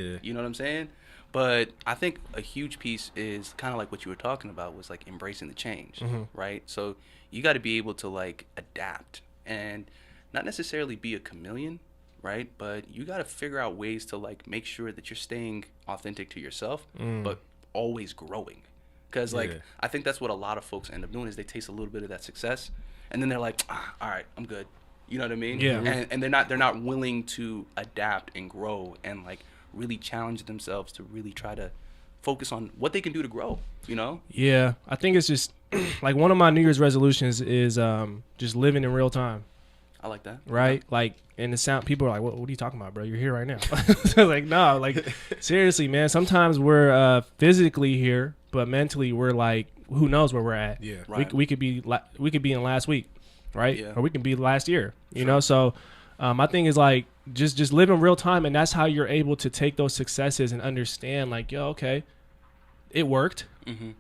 Yeah. You know what I'm saying? But I think a huge piece is kind of like what you were talking about was like embracing the change, right? So you got to be able to like adapt and not necessarily be a chameleon, right? But you got to figure out ways to like make sure that you're staying authentic to yourself, but always growing. Because like I think that's what a lot of folks end up doing is they taste a little bit of that success, and then they're like, all right, I'm good. You know what I mean? Yeah. And they're not willing to adapt and grow and like really challenge themselves to really try to focus on what they can do to grow, you know? Yeah, I think it's just like one of my New Year's resolutions is just living in real time, I like that. right? Like, and the sound, people are like, what are you talking about, bro? You're here right now. Like, no, like, seriously, man. Sometimes we're physically here, but mentally we're like, who knows where we're at? Yeah. Right. We could be in last week, right? Yeah. Or we can be last year, you know? So my thing is like, just live in real time, and that's how you're able to take those successes and understand like, yo, okay, it worked.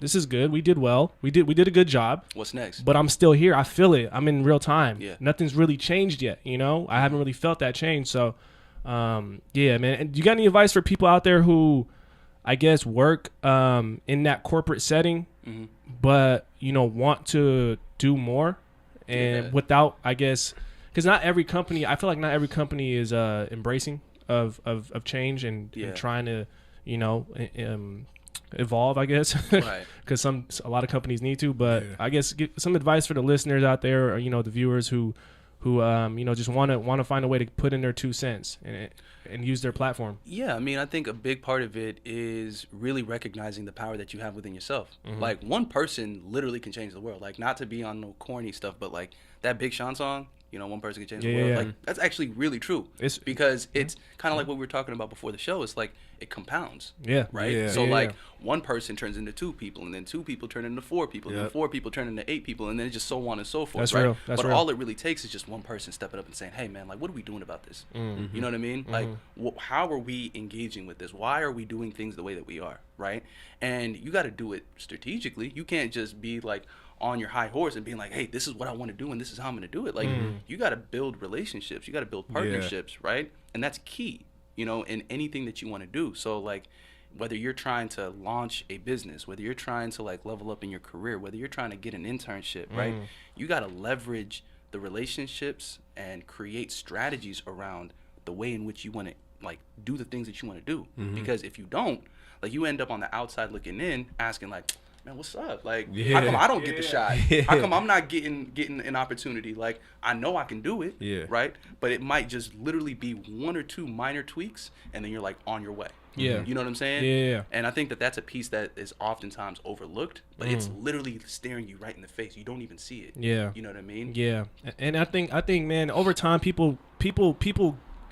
This is good. We did well. We did a good job. What's next? But I'm still here. I feel it. I'm in real time. Yeah. Nothing's really changed yet, you know? I haven't really felt that change. So, yeah, man. And you got any advice for people out there who, I guess, work in that corporate setting, but, you know, want to do more and without, I guess, because not every company, I feel like not every company is embracing of change and trying to, you know, evolve, I guess, Right. because a lot of companies need to. But I guess get some advice for the listeners out there, or you know, the viewers who you know, just want to find a way to put in their 2 cents and use their platform. Yeah, I mean, I think a big part of it is really recognizing the power that you have within yourself. Like one person literally can change the world. Like not to be on no corny stuff, but like that Big Sean song, you know, one person can change the world. Yeah. Like that's actually really true. Because it's kind of like what we were talking about before the show. It's like it compounds. Yeah. Right. Yeah. So Yeah, like yeah. one person turns into 2 people, and then 2 people turn into 4 people, and then 4 people turn into 8 people, and then just so on and so forth. That's right. real. That's but real. all it really takes is just one person stepping up and saying, "Hey, man, like, what are we doing about this? You know what I mean? Like, how are we engaging with this? Why are we doing things the way that we are? Right? And you got to do it strategically. You can't just be like on your high horse and being like, hey, this is what I want to do and this is how I'm going to do it. Like, you got to build relationships. You got to build partnerships, right? And that's key, you know, in anything that you want to do. So, like, whether you're trying to launch a business, whether you're trying to, like, level up in your career, whether you're trying to get an internship, right? You got to leverage the relationships and create strategies around the way in which you want to, like, do the things that you want to do. Because if you don't, like, you end up on the outside looking in asking, like, man, what's up? Like, how come I don't get the shot? How come I'm not getting an opportunity? Like, I know I can do it, right? But it might just literally be 1 or 2 minor tweaks, and then you're, like, on your way. Yeah. You know what I'm saying? Yeah. And I think that that's a piece that is oftentimes overlooked, but it's literally staring you right in the face. You don't even see it. Yeah. You know what I mean? Yeah. And I think, man, over time, people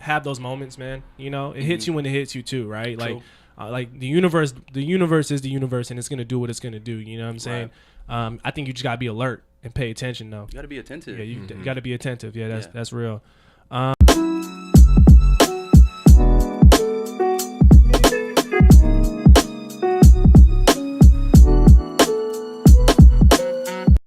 have those moments, man. You know, it hits you when it hits you too, right? True. Like the universe is the universe, and it's gonna do what it's gonna do. You know what I'm saying? Right. I think you just gotta be alert and pay attention, though. You got to be attentive. Yeah, you gotta be attentive. Yeah, that's real.